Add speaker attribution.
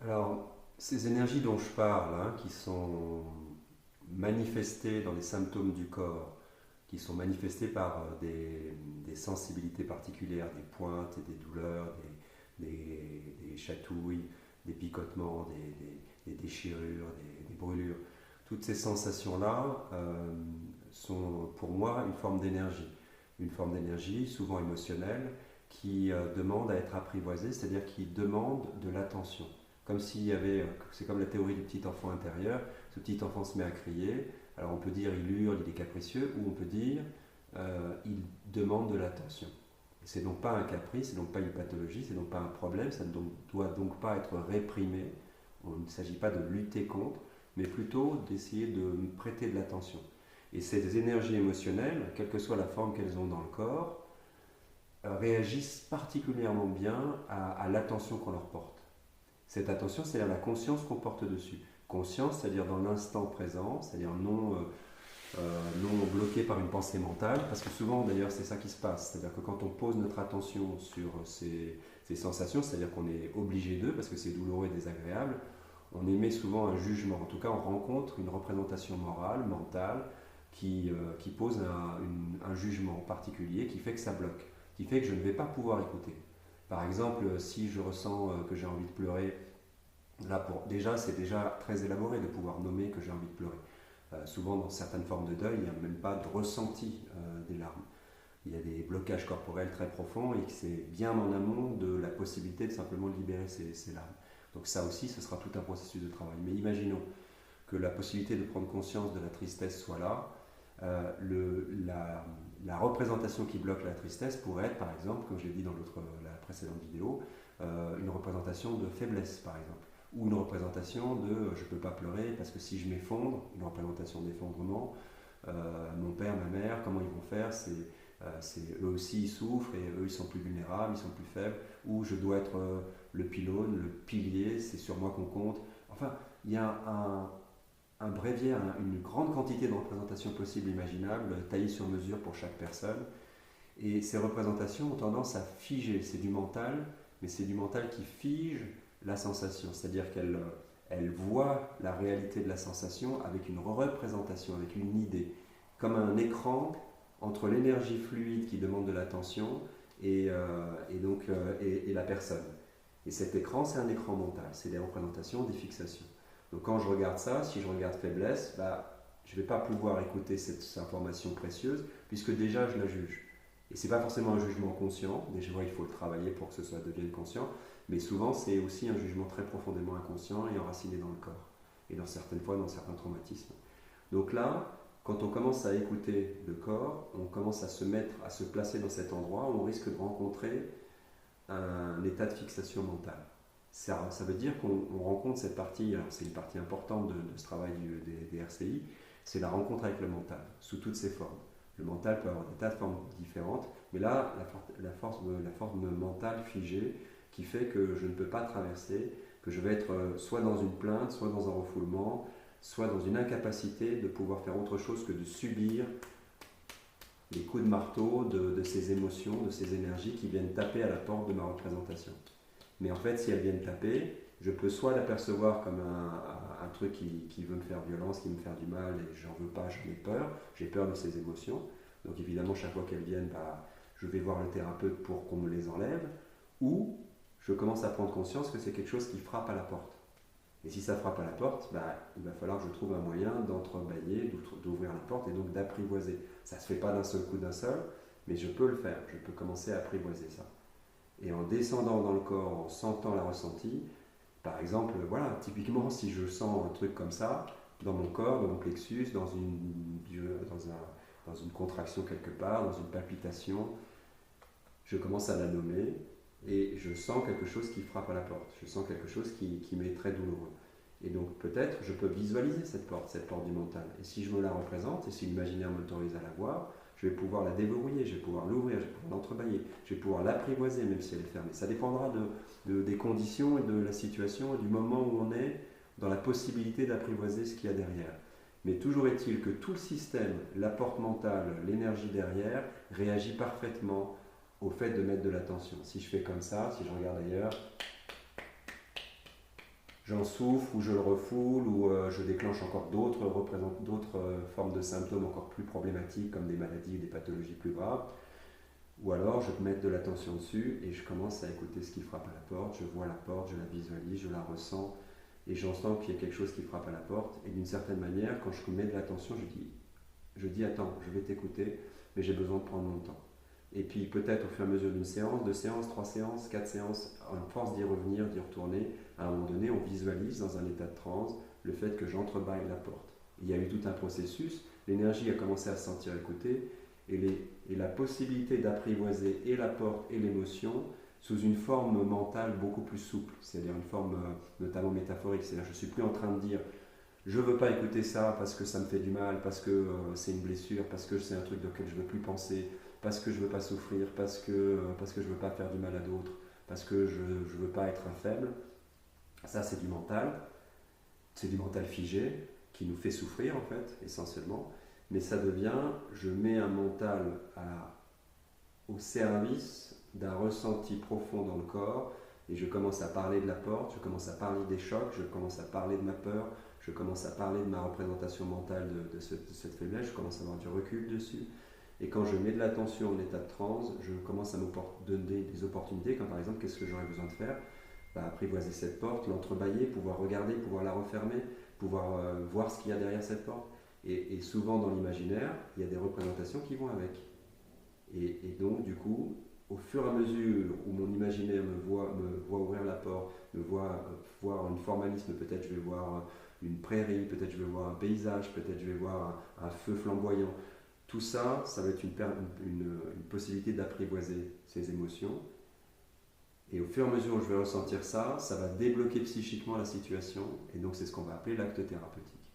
Speaker 1: Alors, ces énergies dont je parle, hein, qui sont manifestées dans les symptômes du corps, qui sont manifestées par des sensibilités particulières, des pointes et des douleurs, des chatouilles, des picotements, des déchirures, des brûlures, toutes ces sensations-là sont pour moi une forme d'énergie souvent émotionnelle qui demande à être apprivoisée, c'est-à-dire qui demande de l'attention. Comme s'il y avait, c'est comme la théorie du petit enfant intérieur, ce petit enfant se met à crier, alors on peut dire il hurle, il est capricieux, ou on peut dire il demande de l'attention. C'est donc pas un caprice, c'est donc pas une pathologie, c'est donc pas un problème, ça ne doit donc pas être réprimé, il ne s'agit pas de lutter contre, mais plutôt d'essayer de prêter de l'attention. Et ces énergies émotionnelles, quelle que soit la forme qu'elles ont dans le corps, réagissent particulièrement bien à l'attention qu'on leur porte. Cette attention, c'est-à-dire la conscience qu'on porte dessus. Conscience, c'est-à-dire dans l'instant présent, c'est-à-dire non bloqué par une pensée mentale, parce que souvent d'ailleurs c'est ça qui se passe, c'est-à-dire que quand on pose notre attention sur ces sensations, c'est-à-dire qu'on est obligé d'eux, parce que c'est douloureux et désagréable, on émet souvent un jugement, en tout cas on rencontre une représentation morale, mentale, qui pose un jugement particulier, qui fait que ça bloque, qui fait que je ne vais pas pouvoir écouter. Par exemple, si je ressens que j'ai envie de pleurer, déjà c'est déjà très élaboré de pouvoir nommer que j'ai envie de pleurer. Souvent, dans certaines formes de deuil, il n'y a même pas de ressenti des larmes. Il y a des blocages corporels très profonds et c'est bien en amont de la possibilité de simplement libérer ces larmes. Donc ça aussi, ce sera tout un processus de travail. Mais imaginons que la possibilité de prendre conscience de la tristesse soit là. La représentation qui bloque la tristesse pourrait être, par exemple, comme je l'ai dit dans la précédente vidéo, une représentation de faiblesse, par exemple, ou une représentation de je ne peux pas pleurer parce que si je m'effondre, une représentation d'effondrement, mon père, ma mère, comment ils vont faire, eux aussi ils souffrent et eux ils sont plus vulnérables, ils sont plus faibles, ou je dois être le pylône, le pilier, c'est sur moi qu'on compte. Enfin, il y a un bréviaire, une grande quantité de représentations possibles, imaginables, taillées sur mesure pour chaque personne. Et ces représentations ont tendance à figer. C'est du mental, mais c'est du mental qui fige la sensation. C'est-à-dire qu'elle voit la réalité de la sensation avec une représentation, avec une idée. Comme un écran entre l'énergie fluide qui demande de l'attention et la personne. Et cet écran, c'est un écran mental. C'est des représentations, des fixations. Donc quand je regarde ça, si je regarde faiblesse, je ne vais pas pouvoir écouter cette information précieuse puisque déjà je la juge. Et ce n'est pas forcément un jugement conscient, déjà il faut le travailler pour que ce soit devienne conscient, mais souvent c'est aussi un jugement très profondément inconscient et enraciné dans le corps, et dans certaines fois dans certains traumatismes. Donc là, quand on commence à écouter le corps, on commence à se placer dans cet endroit où on risque de rencontrer un état de fixation mentale. Ça veut dire qu'on rencontre cette partie, alors c'est une partie importante de ce travail des RCI, c'est la rencontre avec le mental, sous toutes ses formes. Le mental peut avoir des tas de formes différentes, mais là, la forme mentale figée qui fait que je ne peux pas traverser, que je vais être soit dans une plainte, soit dans un refoulement, soit dans une incapacité de pouvoir faire autre chose que de subir les coups de marteau de ces émotions, de ces énergies qui viennent taper à la porte de ma représentation. Mais en fait, si elles viennent taper, je peux soit l'apercevoir comme un truc qui veut me faire violence, qui veut me faire du mal, et j'en veux pas, j'en ai peur, j'ai peur de ces émotions. Donc évidemment, chaque fois qu'elles viennent, je vais voir le thérapeute pour qu'on me les enlève, ou je commence à prendre conscience que c'est quelque chose qui frappe à la porte. Et si ça frappe à la porte, il va falloir que je trouve un moyen d'entrebâiller, d'ouvrir la porte et donc d'apprivoiser. Ça ne se fait pas d'un seul coup, d'un seul, mais je peux le faire, je peux commencer à apprivoiser ça. Et en descendant dans le corps, en sentant la ressentie, par exemple, voilà, typiquement si je sens un truc comme ça, dans mon corps, dans mon plexus, dans une contraction quelque part, dans une palpitation, je commence à la nommer et je sens quelque chose qui frappe à la porte, je sens quelque chose qui m'est très douloureux. Et donc peut-être je peux visualiser cette porte du mental. Et si je me la représente, et si l'imaginaire m'autorise à la voir, je vais pouvoir la déverrouiller, je vais pouvoir l'ouvrir, je vais pouvoir l'entrebâiller, je vais pouvoir l'apprivoiser même si elle est fermée. Ça dépendra des conditions et de la situation et du moment où on est dans la possibilité d'apprivoiser ce qu'il y a derrière. Mais toujours est-il que tout le système, la porte mentale, l'énergie derrière, réagit parfaitement au fait de mettre de l'attention. Si je fais comme ça, si je regarde ailleurs, j'en souffre ou je le refoule ou je déclenche encore d'autres formes de symptômes encore plus problématiques comme des maladies ou des pathologies plus graves. Ou alors je peux mettre de l'attention dessus et je commence à écouter ce qui frappe à la porte, je vois la porte, je la visualise, je la ressens et j'entends qu'il y a quelque chose qui frappe à la porte et d'une certaine manière quand je mets de l'attention je dis attends, je vais t'écouter mais j'ai besoin de prendre mon temps. Et puis peut-être au fur et à mesure d'une séance, deux séances, trois séances, quatre séances, à force d'y revenir, d'y retourner, à un moment donné on visualise dans un état de transe le fait que j'entrebâille la porte. Il y a eu tout un processus, l'énergie a commencé à se sentir écoutée et la possibilité d'apprivoiser et la porte et l'émotion sous une forme mentale beaucoup plus souple, c'est-à-dire une forme notamment métaphorique. C'est-à-dire je ne suis plus en train de dire je ne veux pas écouter ça parce que ça me fait du mal, parce que c'est une blessure, parce que c'est un truc auquel je ne veux plus penser, parce que je ne veux pas souffrir, parce que je ne veux pas faire du mal à d'autres, parce que je ne veux pas être un faible. Ça c'est du mental figé qui nous fait souffrir en fait, essentiellement. Mais ça devient, je mets un mental au service d'un ressenti profond dans le corps et je commence à parler de la porte, je commence à parler des chocs, je commence à parler de ma peur, je commence à parler de ma représentation mentale de cette faiblesse, je commence à avoir du recul dessus. Et quand je mets de l'attention en état de transe, je commence à me donner des opportunités, comme par exemple, qu'est-ce que j'aurais besoin de faire? Apprivoiser cette porte, l'entrebâiller, pouvoir regarder, pouvoir la refermer, pouvoir voir ce qu'il y a derrière cette porte. Et souvent dans l'imaginaire, il y a des représentations qui vont avec. Et donc, du coup, au fur et à mesure où mon imaginaire me voit ouvrir la porte, me voit voir un formalisme, peut-être je vais voir une prairie, peut-être je vais voir un paysage, peut-être je vais voir un feu flamboyant. Tout ça, ça va être une possibilité d'apprivoiser ces émotions. Et au fur et à mesure où je vais ressentir ça, ça va débloquer psychiquement la situation. Et donc c'est ce qu'on va appeler l'acte thérapeutique.